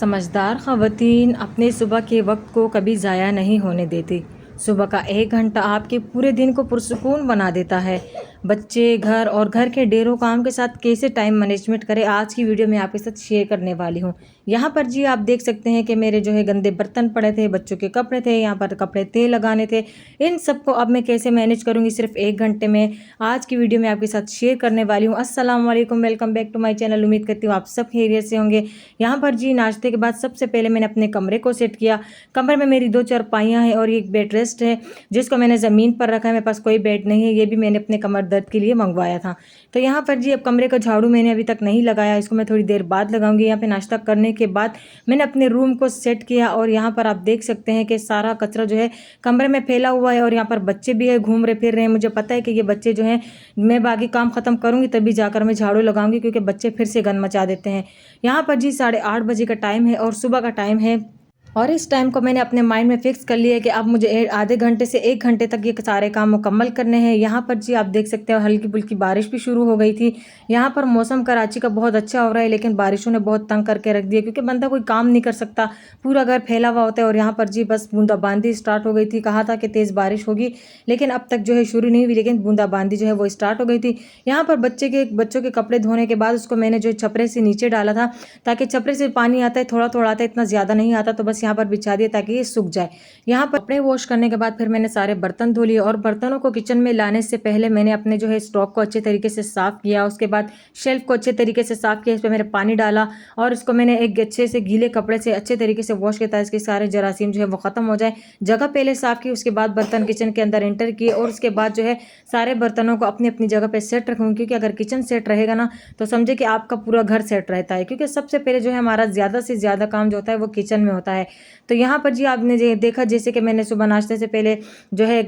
समझदार ख़वातीन अपने सुबह के वक्त को कभी ज़ाया नहीं होने देती। सुबह का 1 घंटा आपके पूरे दिन को पुरसुकून बना देता है। बच्चे, घर और घर के ढेरों काम के साथ कैसे टाइम मैनेजमेंट करें, आज की वीडियो में आपके साथ शेयर करने वाली हूँ। यहाँ पर जी आप देख सकते हैं कि मेरे जो है गंदे बर्तन पड़े थे, बच्चों के कपड़े थे, यहाँ पर कपड़े तेल लगाने थे। इन सबको अब मैं कैसे मैनेज करूँगी सिर्फ 1 घंटे में, आज की वीडियो में आपके साथ शेयर करने वाली हूँ। अस्सलाम वालेकुम, welcome back to my channel. उम्मीद करती हूँ आप सब खैरियत से होंगे। यहाँ पर जी नाश्ते के बाद सबसे पहले मैंने अपने कमरे को सेट किया। कमरे में मेरी 2 चारपाइयाँ हैं और एक बेड रेस्ट है जिसको मैंने ज़मीन पर रखा है। मेरे पास कोई बेड नहीं है, ये भी मैंने अपने कमर दर्द के लिए मंगवाया था। तो यहाँ पर जी अब कमरे का झाड़ू मैंने अभी तक नहीं लगाया, इसको मैं थोड़ी देर बाद लगाऊंगी। यहाँ पे नाश्ता करने के बाद मैंने अपने रूम को सेट किया और यहाँ पर आप देख सकते हैं कि सारा कचरा जो है कमरे में फैला हुआ है और यहाँ पर बच्चे भी है, घूम रहे फिर रहे हैं। मुझे पता है कि ये बच्चे जो हैं, मैं बाकी काम ख़त्म करूँगी तभी जाकर मैं झाड़ू लगाऊंगी, क्योंकि बच्चे फिर से गंद मचा देते हैं। यहाँ पर जी 8:30 बजे का टाइम है और सुबह का टाइम है और इस टाइम को मैंने अपने माइंड में फिक्स कर लिया है कि अब मुझे आधे घंटे से 1 घंटे तक ये सारे काम मुकम्मल करने हैं। यहाँ पर जी आप देख सकते हो हल्की फुल्की बारिश भी शुरू हो गई थी। यहाँ पर मौसम कराची का बहुत अच्छा हो रहा है, लेकिन बारिशों ने बहुत तंग करके रख दिया, क्योंकि बंदा कोई काम नहीं कर सकता, पूरा घर फैला हुआ होता है। और यहाँ पर जी बस बूंदाबांदी स्टार्ट हो गई थी। कहा था कि तेज़ बारिश होगी, लेकिन अब तक जो है शुरू नहीं हुई, लेकिन बूंदाबांदी जो है वो स्टार्ट हो गई थी। यहाँ पर बच्चों के कपड़े धोने के बाद उसको मैंने जो छपरे से नीचे डाला था, ताकि छपरे से पानी आता है थोड़ा थोड़ा आता है, इतना ज़्यादा नहीं आता, तो बस यहाँ पर बिछा दिया ताकि ये सूख जाए। यहाँ पर कपड़े वॉश करने के बाद फिर मैंने सारे बर्तन धो लिए और बर्तनों को किचन में लाने से पहले मैंने अपने जो है स्टॉक को अच्छे तरीके से साफ़ किया। उसके बाद शेल्फ को अच्छे तरीके से साफ़ किया, इस पर मैंने पानी डाला और इसको मैंने एक अच्छे से गीले कपड़े से अच्छे तरीके से वॉश किया ताकि इसके सारे जरासीम जो है वो ख़त्म हो जाए। जगह पहले साफ़ की, उसके बाद बर्तन किचन के अंदर एंटर किए और उसके बाद जो है सारे बर्तनों को अपनी अपनी जगह पर सेट रखूँगी, क्योंकि अगर किचन सेट रहेगा ना तो समझे कि आपका पूरा घर सेट रहता है, क्योंकि सबसे पहले जो है हमारा ज़्यादा से ज़्यादा काम जो होता है वो किचन में होता है। तो यहाँ पर जी आपने देखा जैसे कि मैंने सुबह नाश्ते से पहले जो है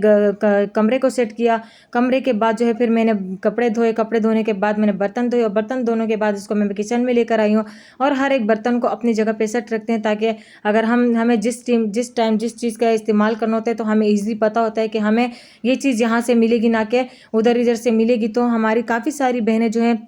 कमरे को सेट किया। कमरे के बाद जो है फिर मैंने कपड़े धोए, कपड़े धोने के बाद मैंने बर्तन धोए और बर्तन धोने के बाद इसको मैं किचन में लेकर आई हूँ। और हर एक बर्तन को अपनी जगह पे सेट रखते हैं, ताकि अगर हमें जिस टाइम जिस चीज़ का इस्तेमाल करना होता है तो हमें ईजिली पता होता है कि हमें ये चीज़ यहाँ से मिलेगी, ना कि उधर इधर से मिलेगी। तो हमारी काफ़ी सारी बहनें जो हैं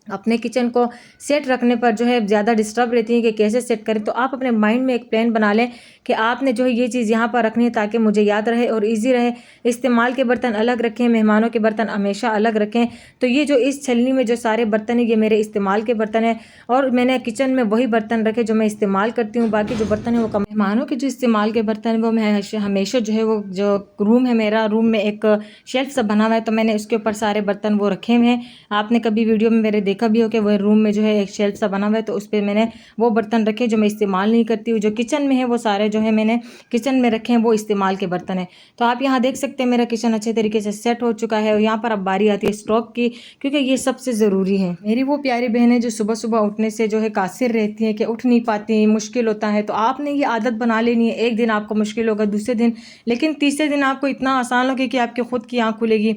अपने किचन को सेट रखने पर जो है ज़्यादा डिस्टर्ब रहती हैं कि कैसे सेट करें। तो आप अपने माइंड में एक प्लान बना लें कि आपने जो है ये चीज़ यहाँ पर रखनी है, ताकि मुझे याद रहे और इजी रहे। इस्तेमाल के बर्तन अलग रखें, मेहमानों के बर्तन हमेशा अलग रखें। तो ये जो इस छलनी में जो सारे बर्तन हैं ये मेरे इस्तेमाल के बर्तन हैं और मैंने किचन में वही बर्तन रखे जो मैं इस्तेमाल करती हूँ। बाकी जो बर्तन है वो मेहमानों के जो इस्तेमाल के बर्तन है वो मैं हमेशा जो है वो जो रूम है, मेरा रूम में एक शेल्फ सा बना हुआ है, तो मैंने उसके ऊपर सारे बर्तन वो रखे हुए हैं। आपने कभी वीडियो में मेरे देखा भी हो कि वह रूम में जो है एक शेल्फ सा बना हुआ है, तो उस पर मैंने वो बर्तन रखे जो मैं इस्तेमाल नहीं करती हूँ। जो किचन में है वो सारे जो है मैंने किचन में रखे हैं, वो इस्तेमाल के बर्तन है। तो आप यहाँ देख सकते हैं मेरा किचन अच्छे तरीके से सेट हो चुका है। और यहाँ पर अब बारी आती है स्टॉक की, क्योंकि ये सबसे ज़रूरी है। मेरी वो प्यारी बहनें जो सुबह सुबह उठने से जो है कासिर रहती हैं कि उठ नहीं पाती, मुश्किल होता है, तो आपने ये आदत बना लेनी है। एक दिन आपको मुश्किल होगा, दूसरे दिन, लेकिन तीसरे दिन आपको इतना आसान होगा कि आपकी खुद की आँख खुलेगी।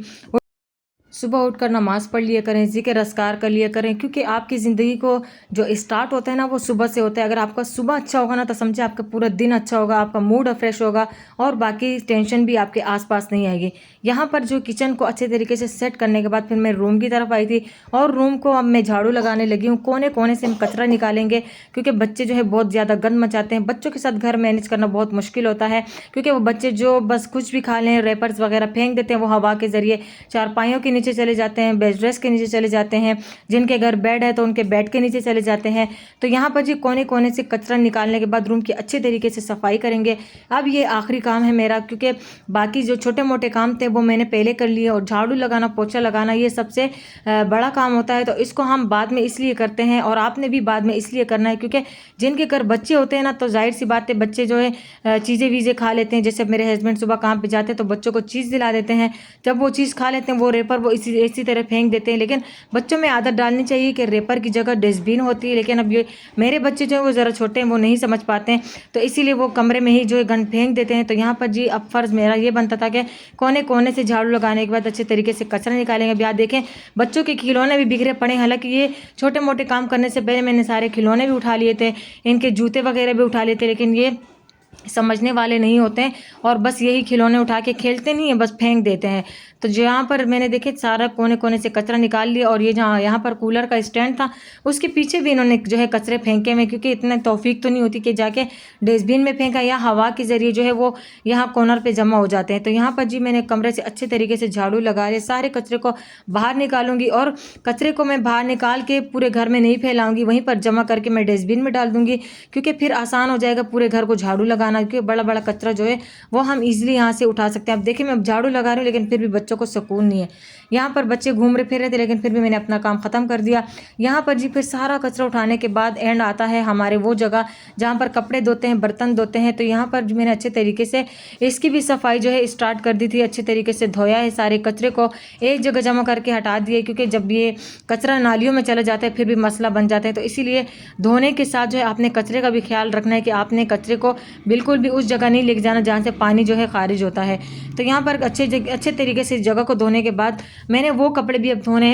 सुबह उठकर नमाज़ पढ़ लिया करें, ज़िक्र अस्कार कर लिया करें, क्योंकि आपकी ज़िंदगी को जो स्टार्ट होता है ना वो सुबह से होता है। अगर आपका सुबह अच्छा होगा ना तो समझे आपका पूरा दिन अच्छा होगा, आपका मूड फ्रेश होगा और बाकी टेंशन भी आपके आसपास नहीं आएगी। यहाँ पर जो किचन को अच्छे तरीके से सेट करने के बाद फिर मैं रूम की तरफ आई थी और रूम को अब मैं झाड़ू लगाने लगी हूँ। कोने कोने से हम कचरा निकालेंगे, क्योंकि बच्चे जो है बहुत ज़्यादा गंद मचाते हैं। बच्चों के साथ घर मैनेज करना बहुत मुश्किल होता है, क्योंकि वो बच्चे जो बस कुछ भी खा लें, रैपर्स वगैरह फेंक देते हैं, वो हवा के ज़रिए चारपाइयों के नीचे चले जाते हैं, बेड रेस्ट के नीचे चले जाते हैं। जिनके घर बेड है तो उनके बेड के नीचे चले जाते हैं। तो यहाँ पर जी कोने कोने से कचरा निकालने के बाद रूम की अच्छे तरीके से सफाई करेंगे। अब ये आखिरी काम है मेरा, क्योंकि बाकी जो छोटे मोटे काम थे वो मैंने पहले कर लिए, और झाड़ू लगाना, पोछा लगाना ये सबसे बड़ा काम होता है। तो इसको हम बाद में इसलिए करते हैं और आपने भी बाद में इसलिए करना है, क्योंकि जिनके घर बच्चे होते हैं ना तो जाहिर सी बात है बच्चे जो है चीज़ें वीज़ें खा लेते हैं। जैसे मेरे हस्बैंड सुबह काम पे जाते हैं तो बच्चों को चीज़ दिला देते हैं, जब वो चीज़ खा लेते हैं वो रेपर वो इसी तरह फेंक देते हैं। लेकिन बच्चों में आदत डालनी चाहिए कि रेपर की जगह डस्टबिन होती है। लेकिन अब ये मेरे बच्चे जो है वो ज़रा छोटे हैं, वो नहीं समझ पाते हैं, तो इसीलिए वो कमरे में ही जो है गंद फेंक देते हैं। तो यहाँ पर जी अब फ़र्ज़ मेरा ये बनता था कि कोने कोने से झाड़ू लगाने के बाद अच्छे तरीके से कचरा निकालेंगे। अब यहाँ देखें बच्चों के खिलौने भी बिखरे पड़े, हालांकि ये छोटे मोटे काम करने से पहले मैंने सारे खिलौने भी उठा लिए थे, इनके जूते वगैरह भी उठा लिए थे, लेकिन ये समझने वाले नहीं होते हैं और बस यही खिलौने उठा के खेलते नहीं हैं, बस फेंक देते हैं। तो जो यहाँ पर मैंने देखे सारा कोने कोने से कचरा निकाल लिया, और ये जहाँ यहाँ पर कूलर का स्टैंड था उसके पीछे भी इन्होंने जो है कचरे फेंके हुए, क्योंकि इतने तौफीक तो नहीं होती कि जाके डस्टबिन में फेंका, या हवा के ज़रिए जो है वो यहाँ कॉर्नर पे जमा हो जाते हैं। तो यहाँ पर जी मैंने कमरे से अच्छे तरीके से झाड़ू लगा लिया, सारे कचरे को बाहर निकालूंगी, और कचरे को मैं बाहर निकाल के पूरे घर में नहीं फैलाऊंगी, वहीं पर जमा करके मैं डस्टबिन में डाल दूंगी, क्योंकि फिर आसान हो जाएगा पूरे घर को झाड़ू लगाना, क्योंकि बड़ा बड़ा कचरा जो है वो हम इजीली यहाँ से उठा सकते हैं। अब देखिए मैं अब झाड़ू लगा रही हूँ, लेकिन फिर भी बच्चों को सुकून नहीं है। यहाँ पर बच्चे घूम रहे फिर रहे थे, लेकिन फिर भी मैंने अपना काम ख़त्म कर दिया। यहाँ पर जी फिर सारा कचरा उठाने के बाद एंड आता है हमारे वो जगह जहाँ पर कपड़े धोते हैं, बर्तन धोते हैं। तो यहाँ पर मैंने अच्छे तरीके से इसकी भी सफाई जो है स्टार्ट कर दी थी, अच्छे तरीके से धोया है, सारे कचरे को एक जगह जमा करके हटा दिए, क्योंकि जब ये कचरा नालियों में चला जाता है फिर भी मसला बन जाता है। तो इसीलिए धोने के साथ जो है आपने कचरे का भी ख्याल रखना है कि आपने कचरे को बिल्कुल भी उस जगह नहीं लेके जाना जहाँ से पानी जो है खारिज होता है। तो यहाँ पर अच्छे तरीके से इस जगह को धोने के बाद मैंने वो कपड़े भी अब धोने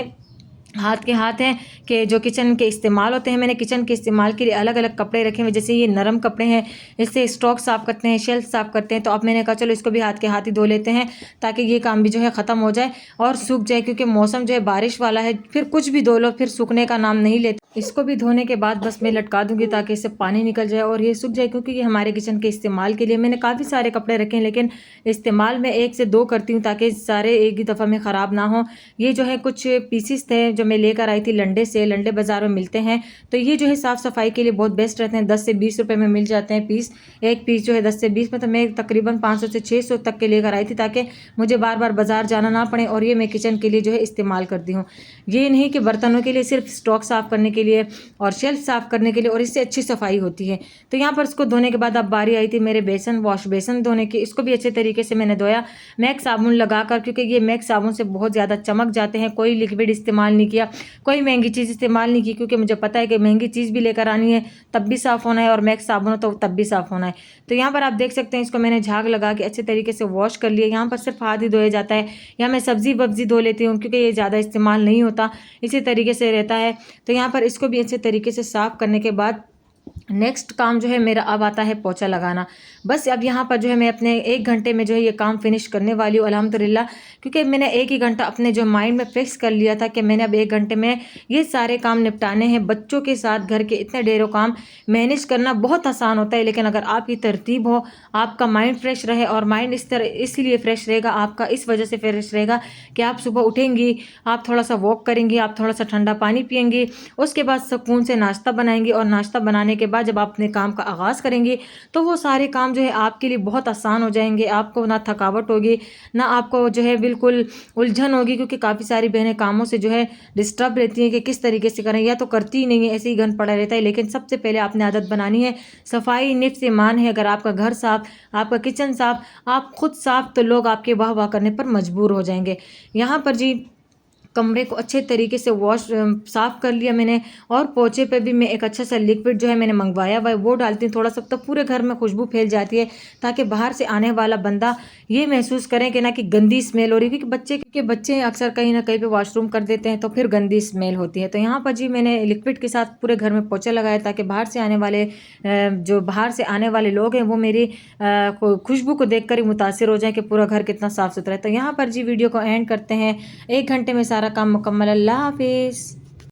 हाथ के हाथ हैं कि जो किचन के इस्तेमाल होते हैं। मैंने किचन के इस्तेमाल के लिए अलग अलग कपड़े रखे हुए, जैसे ये नरम कपड़े हैं, इससे स्टॉक साफ़ करते हैं, शेल्फ साफ़ करते हैं। तो अब मैंने कहा चलो इसको भी हाथ के हाथ ही धो लेते हैं, ताकि ये काम भी जो है ख़त्म हो जाए और सूख जाए, क्योंकि मौसम जो है बारिश वाला है, फिर कुछ भी धो लो फिर सूखने का नाम नहीं लेता। इसको भी धोने के बाद बस मैं लटका दूंगी ताकि इससे पानी निकल जाए और ये सूख जाए, क्योंकि ये हमारे किचन के इस्तेमाल के लिए मैंने काफ़ी सारे कपड़े रखे हैं, लेकिन इस्तेमाल में 1 से 2 करती हूँ ताकि सारे एक ही दफ़ा में ख़राब ना हो। ये जो है कुछ पीसीस थे जो मैं लेकर आई थी लंडे से, लंडे बाज़ार में मिलते हैं। तो ये जो है साफ़ सफाई के लिए बहुत बेस्ट रहते हैं, 10 से 20 रुपये में मिल जाते हैं पीस। एक पीस जो है 10 से 20 में, तो मैं तकरीबन 500 से 600 तक के लेकर आई थी, ताकि मुझे बार बार बाज़ार जाना ना पड़े। और ये मैं किचन के लिए जो है इस्तेमाल करती हूँ। ये नहीं कि बर्तनों के लिए, सिर्फ स्टॉक साफ़ करने के लिए और शेल्फ साफ़ करने के लिए, और इससे अच्छी सफाई होती है। तो यहाँ पर इसको धोने के बाद अब बारी आई थी मेरे वॉश बेसन धोने की। इसको भी अच्छे तरीके से मैंने धोया मैक्स साबुन लगाकर, क्योंकि ये मैक्स साबुन से बहुत ज़्यादा चमक जाते हैं। कोई लिक्विड इस्तेमाल नहीं किया, कोई महंगी चीज़ इस्तेमाल नहीं की, क्योंकि मुझे पता है कि महंगी चीज़ भी लेकर आनी है तब भी साफ़ होना है, और मैक्स साबुन हो तो तब भी साफ़ होना है। तो यहाँ पर आप देख सकते हैं इसको मैंने झाग लगा के अच्छे तरीके से वॉश कर लिया। यहाँ पर सिर्फ हाथ ही धोया जाता है, या मैं सब्ज़ी वब्ज़ी धो लेती हूँ, क्योंकि ये ज़्यादा इस्तेमाल नहीं होता, इसी तरीके से रहता है। तो यहाँ पर इसको भी अच्छे तरीके से साफ़ करने के बाद नेक्स्ट काम जो है मेरा अब आता है पोछा लगाना। बस अब यहाँ पर जो है मैं अपने 1 घंटे में जो है ये काम फिनिश करने वाली हूँ अल्हम्दुलिल्लाह, क्योंकि मैंने 1 ही घंटा अपने जो माइंड में फिक्स कर लिया था कि मैंने अब 1 घंटे में ये सारे काम निपटाने हैं। बच्चों के साथ घर के इतने ढेरों काम मैनेज करना बहुत आसान होता है, लेकिन अगर आपकी तरतीब हो, आपका माइंड फ्रेश रहे, और माइंड इसलिए फ्रेश रहेगा, आपका इस वजह से फ्रेश रहेगा कि आप सुबह उठेंगी, आप थोड़ा सा वॉक करेंगी, आप थोड़ा सा ठंडा पानी पियेंगी, उसके बाद सुकून से नाश्ता बनाएंगी, और नाश्ता बनाने के बाद जब आप अपने काम का आगाज़ करेंगे तो वो सारे काम जो है आपके लिए बहुत आसान हो जाएंगे। आपको ना थकावट होगी, ना आपको जो है बिल्कुल उलझन होगी, क्योंकि काफ़ी सारी बहनें कामों से जो है डिस्टर्ब रहती हैं कि किस तरीके से करें, या तो करती ही नहीं है, ऐसे ही गंद पड़ा रहता है। लेकिन सबसे पहले आपने आदत बनानी है, सफाई निफ्स ईमान है। अगर आपका घर साफ़, आपका किचन साफ़, आप खुद साफ़, तो लोग आपके वाह वाह करने पर मजबूर हो जाएंगे। यहाँ पर जी कमरे को अच्छे तरीके से साफ़ कर लिया मैंने, और पोछे पे भी मैं एक अच्छा सा लिक्विड जो है मैंने मंगवाया हुआ है वो डालती हूँ थोड़ा सा, तो पूरे घर में खुशबू फैल जाती है, ताकि बाहर से आने वाला बंदा ये महसूस करें कि ना कि गंदी स्मेल हो रही है, क्योंकि बच्चे अक्सर कहीं ना कहीं पे वॉशरूम कर देते हैं, तो फिर गंदी स्मेल होती है। तो यहाँ पर जी मैंने लिक्विड के साथ पूरे घर में पोछा लगाया, ताकि बाहर से आने वाले लोग हैं वो मेरी खुशबू को देख कर ही मुतासिर हो जाए कि पूरा घर कितना साफ़ सुथरा है। तो यहाँ पर जी वीडियो को एंड करते हैं। 1 घंटे में सारा काम मुकम्मल। अल्लाह हाफिज़।